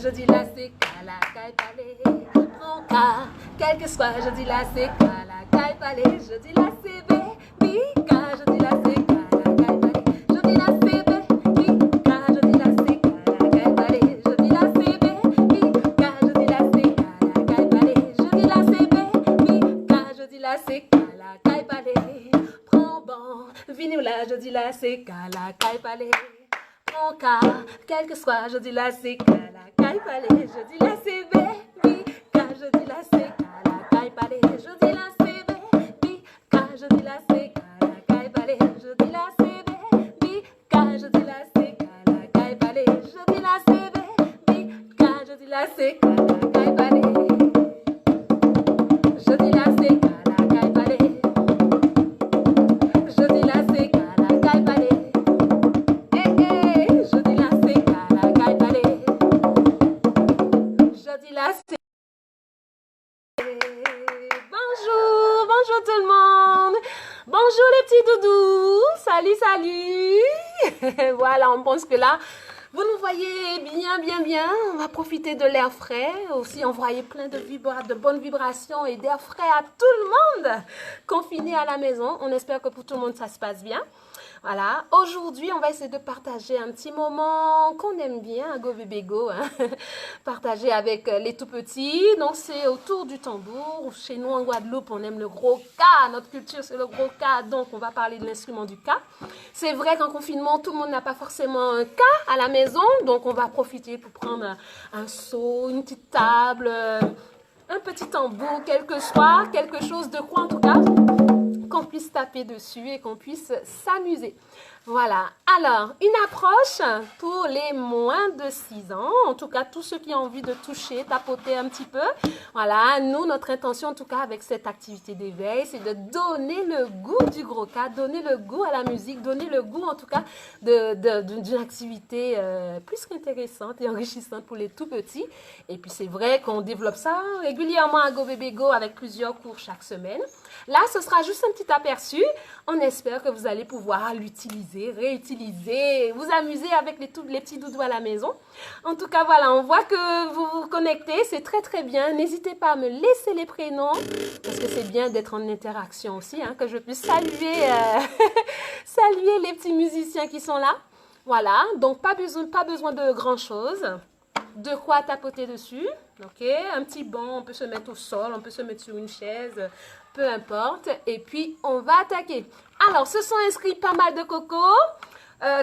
je dis là c'est Kala Kai Palais. Prends cas, quel que soit, je dis là c'est Kala Kai Palais. Je dis là c'est baby, je dis là c'est Kala Kai Palais. Je dis là c'est baby, je dis là c'est Kala Kai Palais. Je dis là c'est baby, je dis là c'est Kala Kai Palais. Je dis là c'est baby, je dis là c'est Kala Kai Palais. Prends bon, vinyle là, je dis là c'est Kala Kai Palais. Mon cas, quel que soit, je dis là c'est Kala Kai Palais. Je dis là c'est baby, je dis là c'est Kala Kai Palais. Je dis là c'est baby, je dis là c'est Kala Kai Palais. Je dis là c'est baby, je dis là c'est Kala Kai Palais. Je dis là c'est baby, je dis là c'est Kala Kai Palais. Je dis là c'est Kala Kai Palais. Je dis là c'est Kala Kai Palais. Bonjour, bonjour tout le monde. Bonjour les petits doudous. Salut, salut. Voilà, on pense que là, vous nous voyez bien. On va profiter de l'air frais. Aussi, envoyer plein de bonnes vibrations et d'air frais à tout le monde. Confiné à la maison. On espère que pour tout le monde, ça se passe bien. Voilà, aujourd'hui, on va essayer de partager un petit moment qu'on aime bien à Go Bébé Go, hein. Partager avec les tout petits. Donc, c'est autour du tambour. Chez nous, en Guadeloupe, on aime le gros K. Notre culture, c'est le gros K. Donc, on va parler de l'instrument du K. C'est vrai qu'en confinement, tout le monde n'a pas forcément un K à la maison. Donc, on va profiter pour prendre un seau, une petite table, un petit tambour, quel que soit, quelque chose de quoi en tout cas, qu'on puisse taper dessus et qu'on puisse s'amuser. Voilà. Alors, une approche pour les moins de 6 ans. En tout cas, tous ceux qui ont envie de toucher, tapoter un petit peu. Voilà. Nous, notre intention, en tout cas, avec cette activité d'éveil, c'est de donner le goût du gros cas, donner le goût à la musique, donner le goût, en tout cas, d'une activité plus qu'intéressante et enrichissante pour les tout petits. Et puis, c'est vrai qu'on développe ça régulièrement à Go Bébé Go avec plusieurs cours chaque semaine. Là, ce sera juste un petit aperçu. On espère que vous allez pouvoir l'utiliser, réutiliser, vous amuser avec les petits doudous à la maison. En tout cas, voilà, on voit que vous vous connectez. C'est très bien. N'hésitez pas à me laisser les prénoms parce que c'est bien d'être en interaction aussi, hein, que je puisse saluer, saluer les petits musiciens qui sont là. Voilà, donc pas besoin de grand-chose. De quoi tapoter dessus, ok? Un petit banc, on peut se mettre au sol, on peut se mettre sur une chaise, peu importe. Et puis, on va attaquer. Alors, se sont inscrits pas mal de cocos,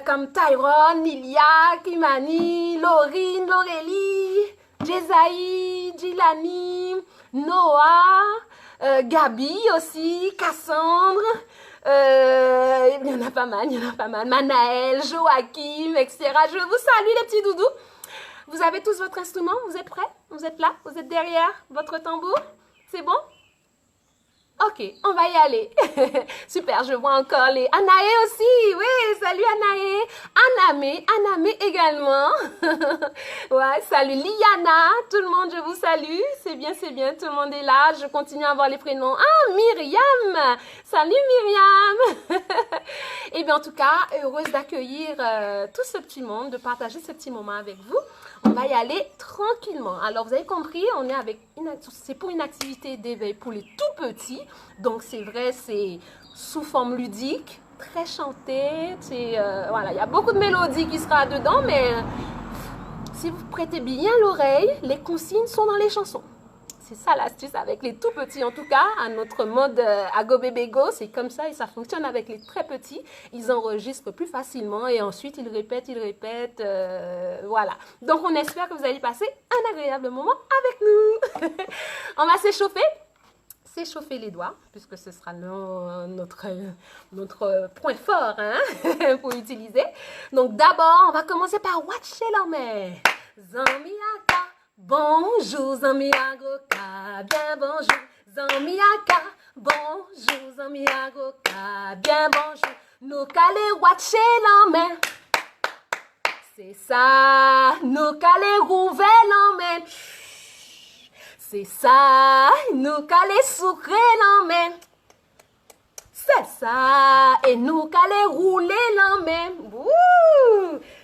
comme Tyrone, Lilia, Kimani, Laurine, Laurélie, Jezaï, Gilani, Noah, Gabi aussi, Cassandre. Il y en a pas mal, Manaël, Joachim, etc. Je vous salue les petits doudous. Vous avez tous votre instrument? Vous êtes prêts? Vous êtes là? Vous êtes derrière votre tambour? C'est bon? Ok, on va y aller. Super, je vois encore les... Anaé aussi, oui, salut Anaé. Anamé également. Ouais, salut Liana, tout le monde, je vous salue. C'est bien, tout le monde est là. Je continue à avoir les prénoms. Ah, Myriam. Salut Myriam. Et bien, en tout cas, heureuse d'accueillir tout ce petit monde, de partager ce petit moment avec vous. On va y aller tranquillement. Alors, vous avez compris, on est avec c'est pour une activité d'éveil pour les tout petits. Donc, c'est vrai, c'est sous forme ludique, très chanté. Voilà, il y a beaucoup de mélodies qui sera dedans, mais si vous prêtez bien l'oreille, les consignes sont dans les chansons. C'est ça l'astuce avec les tout petits. En tout cas, à notre mode à Go Bébé Go, c'est comme ça et ça fonctionne avec les très petits. Ils enregistrent plus facilement et ensuite ils répètent. Voilà. Donc, on espère que vous allez passer un agréable moment avec nous. On va s'échauffer les doigts, puisque ce sera notre point fort, hein, pour utiliser. Donc, d'abord, on va commencer par Watcher la main. Zamiaka. Bonjour, Zamiagoka, bien bonjour, Zamiaka, bonjour, Zamiagoka, bien bonjour, nous calés watcher la main, c'est ça, nous calés rouver la main, c'est ça, nous calés sucrer la main, c'est ça, et nous calés rouler la main,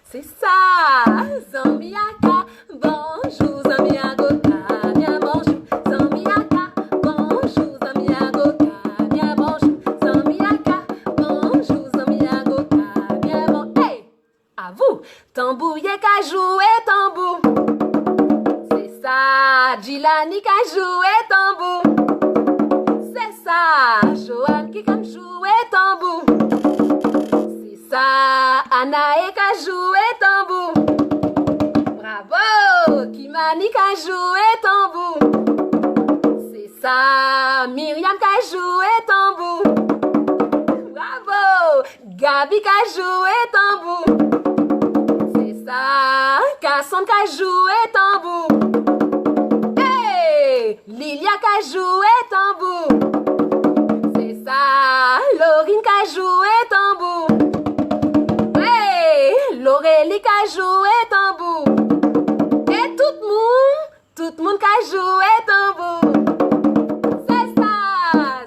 c'est ça, Zamiaka, bonjour. tambour. Tambour, y'a qu'à jouer tambour. C'est ça, Gilani qu'à jouer tambour. C'est ça, Joanne qui comme jouer tambour. C'est ça, Anae qu'à jouer tambour. Bravo, Kimani qu'à jouer tambour. C'est ça, Myriam qu'à jouer tambour. Bravo, Gabi qu'à jouer tambour. C'est ça, Cassandre qu'à jouer tambour. Hey, Lilia qu'à jouer tambour. C'est ça, Laurine qu'à jouer tambour. Hey, Laurélie qu'à jouer tambour. Et tout le monde qu'à jouer tambour. C'est ça,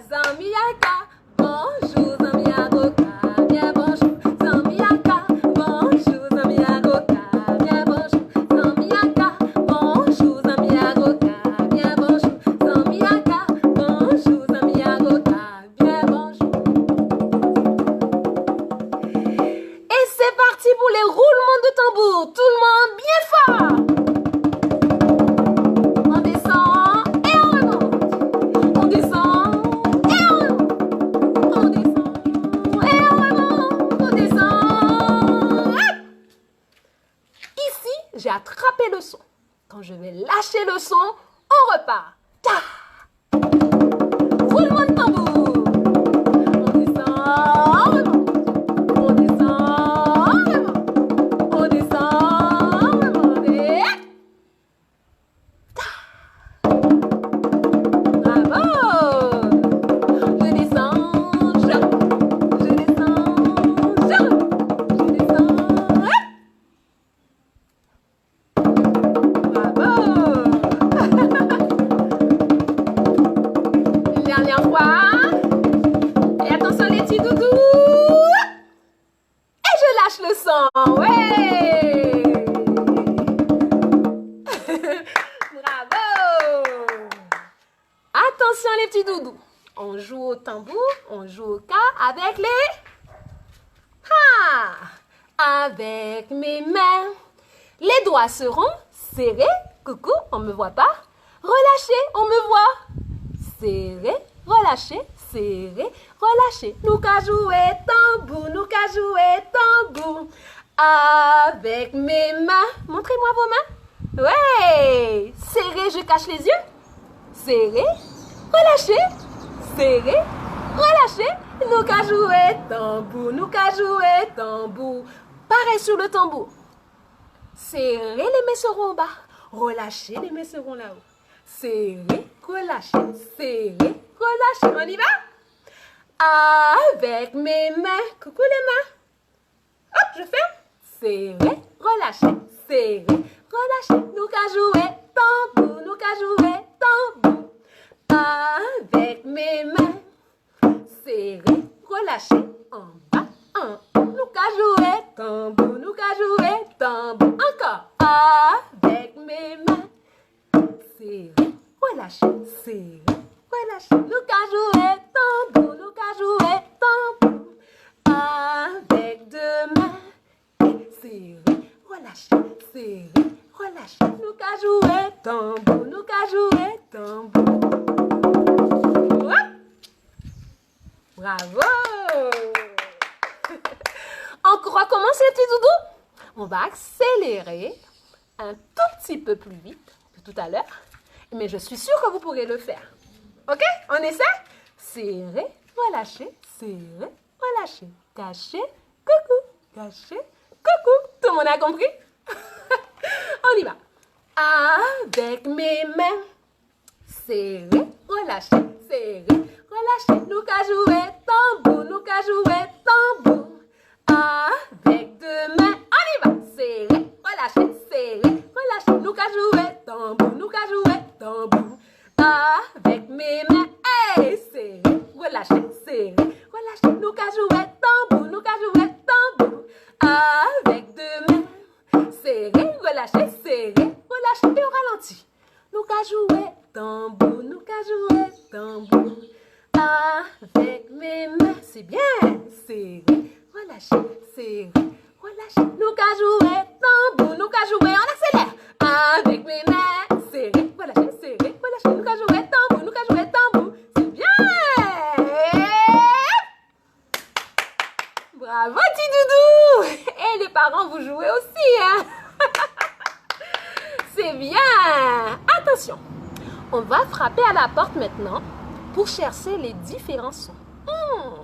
Zamiaka. Bonjour, Zamiagoka. Bien bonjour, Zamiaka. Bonjour, Zamiagoka. Bien bonjour, Zamiaka. Bonjour, Zamiagoka. Bien bonjour, Zamiaka. Bonjour, Zamiagoka. Bien bonjour. Et c'est parti pour les roulements de tambour. Tout le monde bien fort. On descend et on remonte. On descend et on remonte. On descend et on remonte. On descend. Hop. Ici, j'ai attrapé le son. Quand je vais lâcher le son, on repart. Ta. Roulement de tambour. On descend, on remonte. On descend, on remonte. On descend, on remonte. Et hop. Bravo! Je descends, je descends, je descends, hop! Bravo! Une dernière fois. Et attention les petits doudous. Et je lâche le son. Ouais! Bravo! Attention les petits doudous. On joue au tambour, on joue au ka avec les... Avec mes mains. Les doigts seront serrés. Coucou, on me voit pas. Relâchés, on me voit. Serré, relâché, serré, relâché. Nous qu'à jouer tambour, nous qu'à jouer tambour. Avec mes mains. Montrez-moi vos mains. Ouais. Serré, je cache les yeux. Serré, relâché, serré, relâché. Nous qu'à jouer tambour, nous qu'à jouer tambour. Pareil sur le tambour. Serré, les mains seront en bas. Relâché, les mains seront là-haut. Serré, relâché, serré, relâché. On y va? Avec mes mains. Coucou les mains. Hop, je ferme. Serré, relâché, serré, relâché. Nous qu'à jouer tambour, nous qu'à jouer tambour. Avec mes mains. Serré, relâché, en bas, en haut. Nous qu'à jouer tambour, nous qu'à jouer tambour. Encore. Avec mes mains. Serré, relâché, serré, relâché. Nous qu'à jouer tambour, nous qu'à jouer tambour. Avec deux mains. Serré, relâché, serré, relâché. Nous qu'à jouer tambour, nous qu'à jouer tambour. Hop. Bravo. On recommence les petits doudous. On va accélérer un tout petit peu plus vite que tout à l'heure. Mais je suis sûre que vous pourrez le faire. Ok? On essaie? Serré, relâché, serré, relâché. Caché, coucou, caché, coucou. Tout le monde a compris? On y va. Avec mes mains. Serré, relâché, serré, relâché. Nous qu'à jouer tambour, nous qu'à jouer tambour. Avec deux mains, on y va. Serré, relâché, serré, relâché. Nous qu'à jouer tambour, nous qu'à jouer tambour. Avec mes mains, hey, serré, relâché, serré, relâché. Nous qu'à jouer tambour, nous qu'à jouer tambour. Avec deux mains, serré, relâché, serré, relâché. Et on ralentit. Nous qu'à jouer tambour, nous qu'à jouer tambour. Avec mes mains, c'est bien. Serré, relâché, serré, relâchez. Nous qu'à jouer, tambour, nous qu'à jouer, on accélère. Avec mes mains serrées, relâchez, serrées, relâchez. Nous qu'à jouer, tambour, nous qu'à jouer, tambour. C'est bien. Bravo, petit doudou. Et les parents, vous jouez aussi, hein. C'est bien. Attention, on va frapper à la porte maintenant pour chercher les différents sons.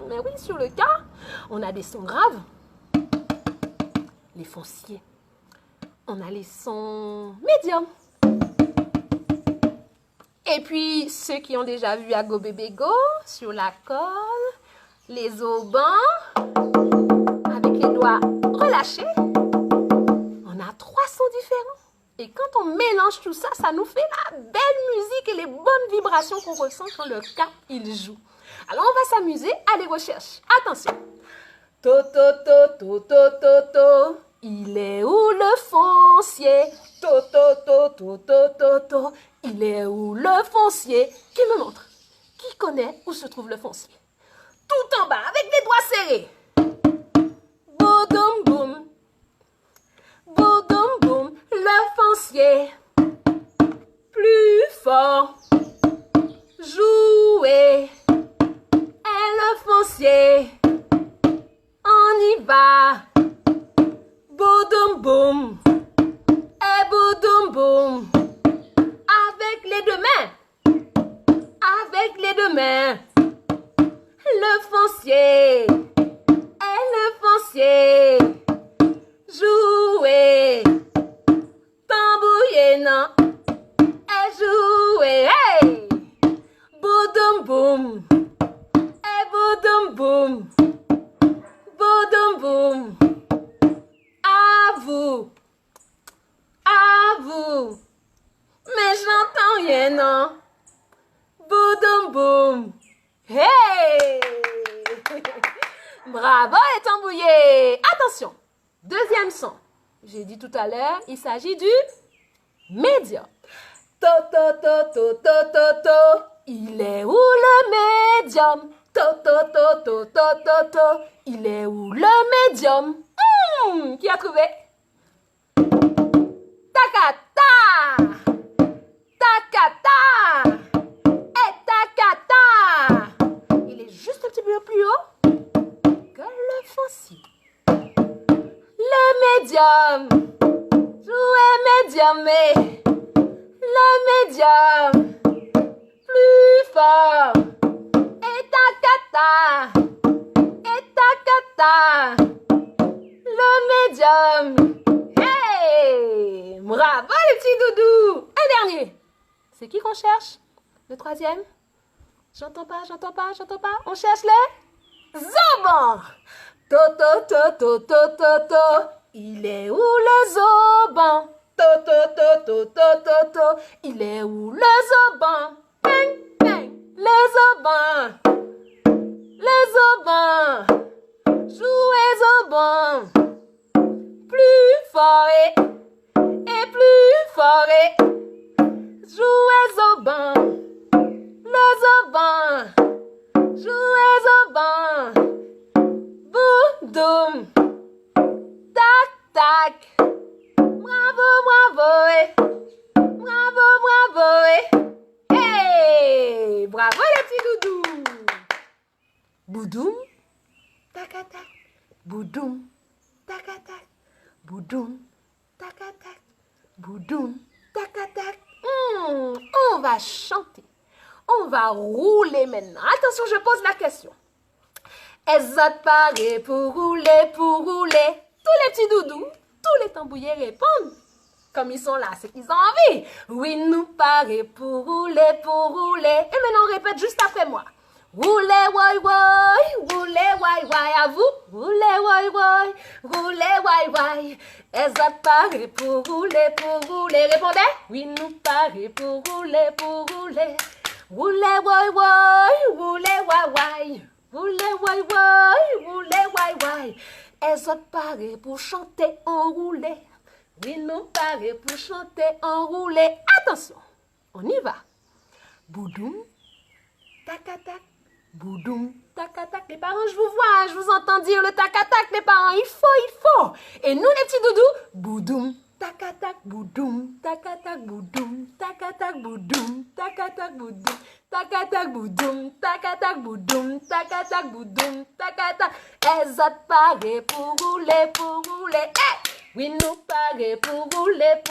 Mais oui, sur le cas, on a des sons graves, les fonciers. On a les sons médiums. Et puis, ceux qui ont déjà vu à Go Bébé Go, sur la colle, les aubans, avec les doigts relâchés. On a 3 sons différents. Et quand on mélange tout ça, ça nous fait la belle musique et les bonnes vibrations qu'on ressent quand le cap, il joue. Alors, on va s'amuser à les recherches. Attention. To, to, to, to, to, to, to. Il est où le foncier? To, to, to, to, to, to, to. Il est où le foncier? Qui me montre? Qui connaît où se trouve le foncier? Tout en bas, avec les doigts serrés. Boum, boum. Boum, boum. Le foncier. Plus fort. Jouer. Et le foncier. On y va. Boum, boum. Et boum, boum. Avec les deux mains. Avec les deux mains. Le foncier. Et le foncier. Jouer. Tambouiller, non. Et jouer. Hey! Boum, boum. Et boum, boum. Boum, boum. À vous. À vous. Mais j'entends rien, non. Boum, boum. Hey! Bravo les tambouillés. Attention. Deuxième son. J'ai dit tout à l'heure, il s'agit du médium. To, to, to, to, to, to, to. Il est où le médium? To, to, to, to, to, to, to. Il est où le médium? Qui a trouvé? Takata! Takata! Et takata! Il est juste un petit peu plus haut que le foncier. Le médium. Jouez médium, mais le médium. Plus fort. Et takata. Et takata. Le médium. Hey! Bravo les petits doudous. Un dernier. C'est qui qu'on cherche? Le troisième? J'entends pas, j'entends pas, j'entends pas. On cherche les zobans. To, to, to, to, to, to, to. Il est où le zoban? To, to, to, to, to, to, to. Il est où le zoban? Bang, bang. Le zoban. Le zoban. Jouez zoban. Plus fort et plus fort et jouez zoban. Le zoban. Jouez zoban. Boum, tac, tac. Bravo, bravo, bravo, bravo, hey, bravo les petits doudous. Boudoum, tac, tac. Boudoum, tac, tac. Boudoum, tac, tac. Boudoum, tac, tac. On va chanter. On va rouler maintenant. Attention, je pose la question. Est-ce paré pour rouler, pour rouler? Tous les petits doudous, tous les tambouillés répondent. Comme ils sont là, c'est qu'ils ont envie. Oui, nous paré pour rouler, pour rouler. Et maintenant, on répète juste après moi. Roulez, woi, woi, roulez, woi, woi. À vous. Roulez, woi, woi, roulez, woi, woi. Est-ce paré pour rouler, pour rouler? Répondez. Oui, nous paré pour rouler, pour rouler. Roulez, woi, woi, roulez, woi, woi. Roulez, woi, woi, roulez, woi, woi. Est-ce paré pour chanter enroulé? Oui, nous paré pour chanter enroulé. Attention, on y va. Boudoum, tac, tac. Boudoum, tac, tac. Les parents, je vous vois, je vous entends dire le tac, tac, les parents. Il faut. Et nous, les petits doudous, boudoum, tac, tac, boudoum, tac, tac, boudoum, tac, tac, boudoum, tac, tac, boudoum, tac, tac, boudoum, tac, tac, boudoum, tac, tac, boudoum, tac, tac. Elles ont paré pour rouler, hey! Oui, nous paré pour rouler,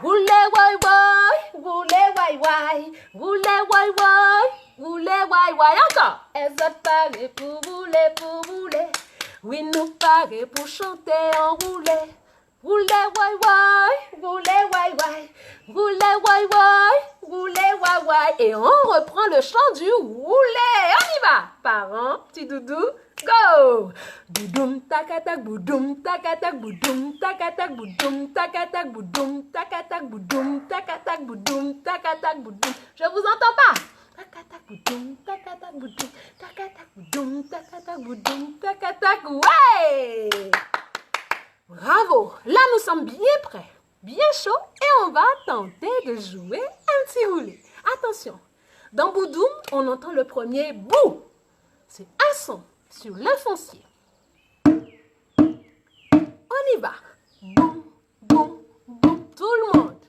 Roulez, wai, wai, roulez, wai, wai, roulez, wai, wai, roulez, wai, wai. Encore. Elles ont paré pour rouler. Oui, nous paré pour chanter en rouler. Roulez, wai, wai, roulez, wai, wai, roulez, wai, wai, roulez, wai, wai. Et on reprend le chant du rouler. On y va. Parents, petit doudou. Go! Boudoum, takatak, boudoum, takatak, boudoum, takatak, boudoum, takatak, boudoum, takatak, boudoum, takatak, boudoum, takatak, boudoum. Je vous entends pas. Takatak, boudoum, takatak, boudoum, takatak, boudoum, takatak, boudoum, takatak. Ouais! Bravo! Là, nous sommes bien prêts, bien chauds et on va tenter de jouer un petit roulé. Attention! Dans boudoum, on entend le premier bou. C'est un son sur le foncier. On y va. Boum, boum, boum. Tout le monde.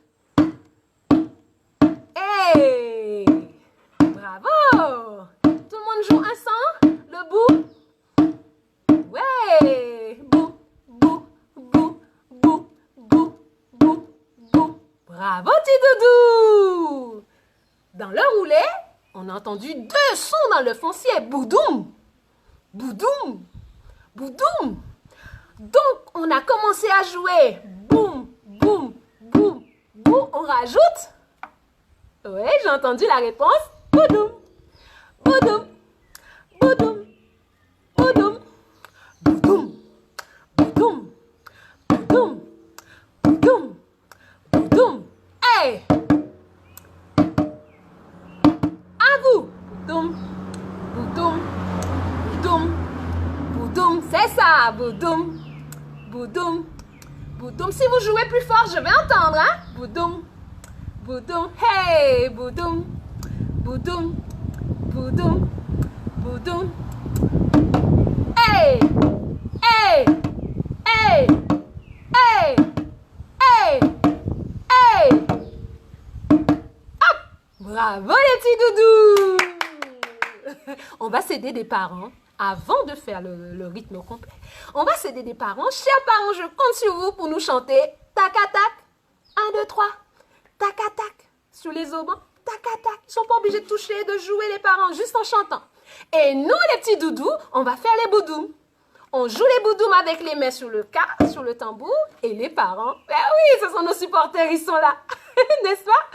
Hey! Bravo! Tout le monde joue un son. Le bout. Ouais! Bou, bou, bou, bou, bou, bou, bou. Bravo, petit doudou! Dans le roulet, on a entendu deux sons dans le foncier. Boudoum! Boudoum, boudoum. Donc, on a commencé à jouer. Boum, boum, boum, boum. On rajoute. Oui, j'ai entendu la réponse. Boudoum, boudoum, boudoum, boudoum, boudoum, boudoum, boudoum, boudoum, boudoum. Hey! À vous. Boudoum, boudoum. Boudoum, c'est ça, boudoum, boudoum, boudoum. Si vous jouez plus fort, je vais entendre, hein? Boudoum, boudoum, hey, boudoum, boudoum, boudoum, boudoum. Hey, hey, hey, hey, hey, hey. Hop! Bravo les petits doudous! On va s'aider des parents. Avant de faire le rythme complet, on va s'aider des parents. Chers parents, je compte sur vous pour nous chanter tac-tac, 1, 2, 3, tac-tac, sur les aubans, tac-tac. Ils ne sont pas obligés de toucher, de jouer les parents, juste en chantant. Et nous, les petits doudous, on va faire les boudoums. On joue les boudoums avec les mains sur le sur le tambour. Et les parents, ben oui, ce sont nos supporters, ils sont là, n'est-ce pas?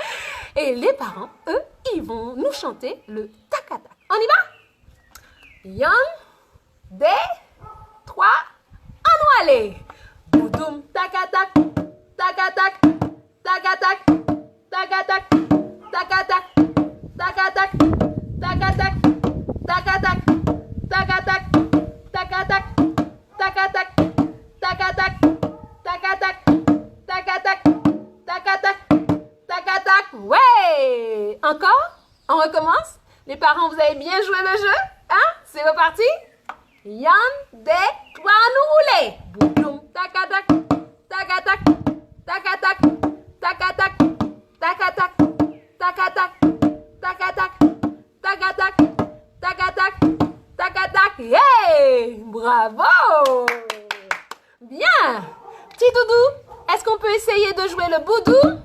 Et les parents, eux, ils vont nous chanter le tac-tac. On y va? Y'en, 2, 3, à nous aller. Boudoum, tac-tac, tac-tac, tac-tac, tac-tac, tac-tac, tac-tac, tac-tac, tac-tac, tac-tac, tac-tac, tac-tac, tac-tac, tac-tac, tac-tac, tac-tac, tac-tac. Ouais! Encore? On recommence? Les parents, vous avez bien joué le jeu? Hein? C'est reparti? Y'en, 2, 3, nous rouler. Boudoum, tac-tac, tac-tac, tac-tac, tac-tac, tac-tac, tac-tac, tac-tac, tac-tac, tac-tac, tac-tac. Hey! Bravo! Bien! Petit doudou, est-ce qu'on peut essayer de jouer le boudou?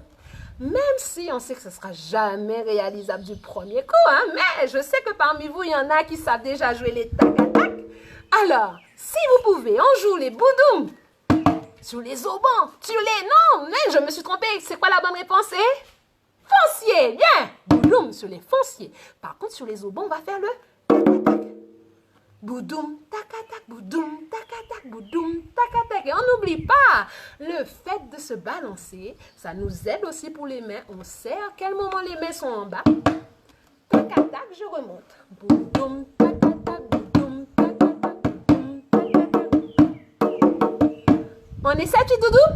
Même si on sait que ce ne sera jamais réalisable du premier coup, hein, mais je sais que parmi vous, il y en a qui savent déjà jouer les tac-tac. Alors, si vous pouvez, on joue les boudoums sur les aubans, sur les... Non, mais je me suis trompée. C'est quoi la bonne réponse? Foncier, bien. Boudoum sur les fonciers. Par contre, sur les aubans, on va faire le tac-tac. Boudoum, tac-tac, boudoum, tac-tac, boudoum, tac-tac. Et on n'oublie pas, le fait de se balancer, ça nous aide aussi pour les mains. On sait à quel moment les mains sont en bas. Tac-tac, je remonte. Boudoum, tac-tac, boudoum, tac-tac, boudoum, tac-tac. On essaie, petit doudou?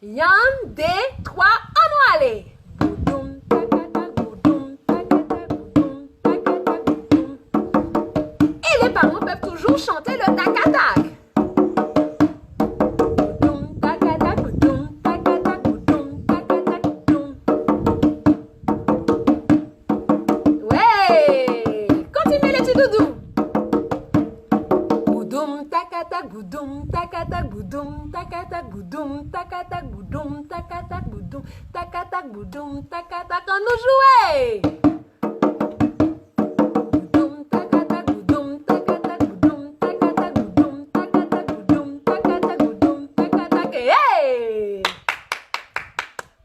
Y'en, 2, 3, à nous aller. Boudoum, tac-tac, boudoum, tac-tac, boudoum, tac-tac, boudoum, nous chanter le tac-tac. Ouais, continuez les petits doudous. Boudoum, tac-tac, boudoum, tac-tac, boudoum, tac-tac, boudoum, tac-tac, boudoum, tac-tac, boudoum, tac-tac, boudoum, tac-tac, on nous jouait.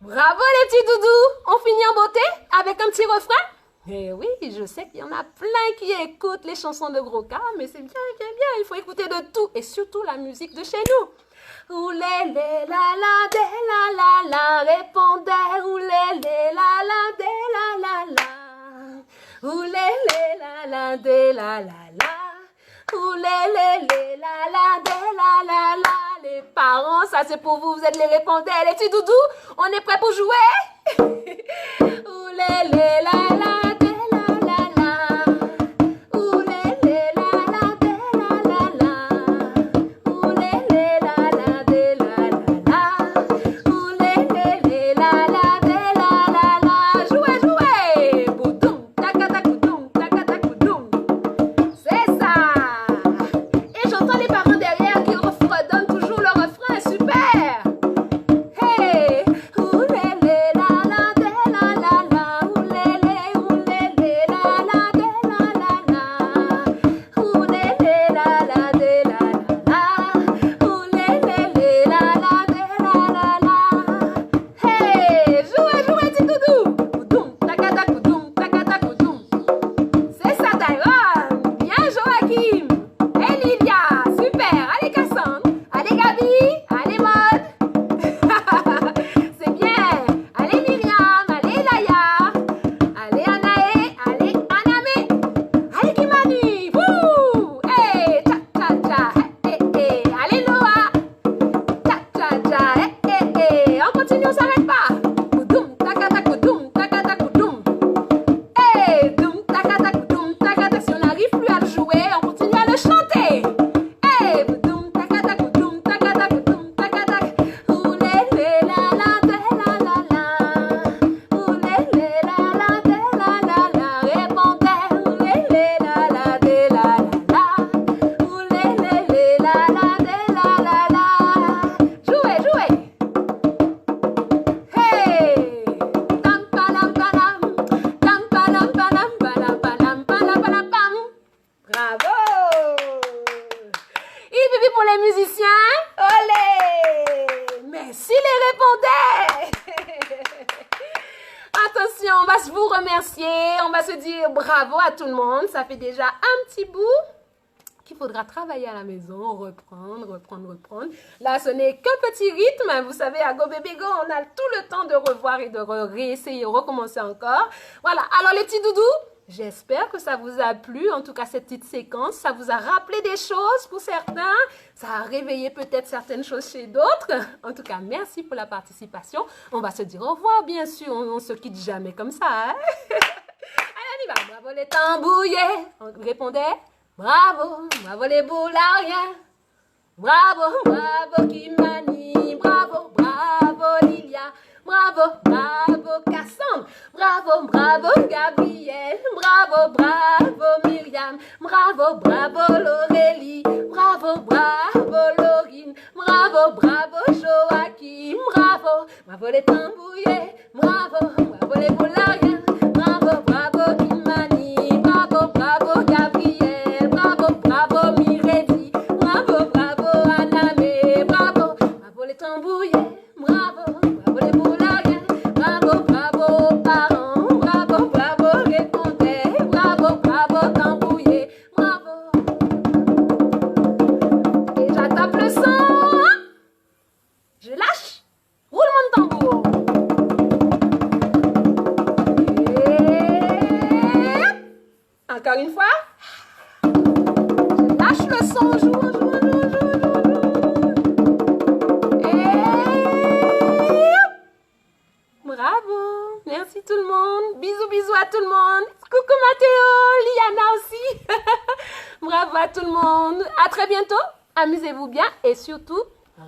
Bravo les petits doudous, on finit en beauté avec un petit refrain. Eh oui, je sais qu'il y en a plein qui écoutent les chansons de Gros K, mais c'est bien, bien, bien, il faut écouter de tout et surtout la musique de chez nous. Oulé, la la, de la la, répondait, oulé, la la, de la la. Oulé, la la, de la la. Oulé, la la, de la. Les parents, ça c'est pour vous, vous êtes les répondeurs. Les petits doudous, on est prêts pour jouer? Oulé, la la, de la la. Oulé, la la, de la la. Oulé, la la, de la la. Oulé, la la, de la la. Jouez, jouez. Boudoum, tac-tac, boudoum, tac-tac, boudoum. C'est ça. Et j'entends les parents derrière qui redonnent toujours le refrain. Super. Hey. Oulé, la la, de la la. Oulé, la la, de la la. Oulé, la la, de la la. Oulé, la la, de la la. Hey. Jouez, jouez, petit doudou. Boudoum, tac-tac, boudoum, tac-tac, boudoum. C'est ça, Tyrone. Bien, Joachim. Et Lilia. Super. Allez, Cassandre. Allez, Gabi. Allez, Maud. C'est bien. Allez, Myriam. Allez, Laya. Allez, Anaé. Allez, Anamé. Allez, Kimani. Wouh. Hey, tcha, tcha, tcha. Hey, hey, hey. Allez, Noah. Tcha, tcha, tcha. Hey, hey, hey. On continue, on s'arrête pas. Boudoum, tac-tac, boudoum, tac-tac, boudoum. Hey, doum, tac-tac, doum, tac-tac. Si on n'arrive plus à le jouer, on continue à le chanter. Hey, doum, tac-tac, doum, tac-tac, doum, tac-tac. Oulé, la la, de la la la. Oulé, la la, de la la la. Répondait, oulé, la la, de la la la. Oulé, la la, de la la la. Jouez, jouez. Hey! Tam palam palam, tam palam palam palam palam palam palam pam. Bravo! Et bébé pour les musiciens. Olé! Merci les répondeurs. Attention, on va vous remercier, on va se dire bravo à tout le monde. Ça fait déjà un petit bout qu'il faudra travailler à la maison, reprendre. Là, ce n'est qu'un petit rythme. Vous savez, à Go Bébé Go, on a tout le temps de revoir et de réessayer, recommencer encore. Voilà. Alors, les petits doudous, j'espère que ça vous a plu. En tout cas, cette petite séquence, ça vous a rappelé des choses pour certains. Ça a réveillé peut-être certaines choses chez d'autres. En tout cas, merci pour la participation. On va se dire au revoir, bien sûr. On ne se quitte jamais comme ça. Hein? Allez, on y va. Bravo les tambouillés. On répondait. Bravo, bravo les boulariens. Bravo, bravo Kimani. Bravo, bravo Lilia. Bravo, bravo Cassandre. Bravo, bravo Gabriel. Bravo, bravo Myriam. Bravo, bravo Laurélie. Bravo, bravo Laurine. Bravo, bravo Joachim. Bravo, bravo les tambouillés. Bravo, bravo les boulariens. Bravo, bravo Kimani. Bravo, bravo Gabriel. Bravo, bravo Miredi. Bravo, bravo Anamé. Bravo, bravo les tambouillés. Bravo, bravo les boulariens. Bravo, bravo parents. Bravo, bravo répondeurs. Bravo, bravo tambouillés. Bravo. Et j'attape le son. Je lâche. Roulement de tambour. Et... encore une fois. Je lâche le son. Joue. Et... bravo. Merci. Merci tout le monde. Bisous, bisous à tout le monde. Coucou Mathéo, Liana aussi. Bravo à tout le monde. À très bientôt. Amusez-vous bien et surtout,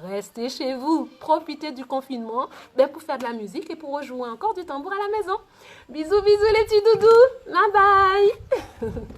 restez chez vous. Profitez du confinement pour faire de la musique et pour rejouer encore du tambour à la maison. Bisous, bisous les petits doudous. Bye bye.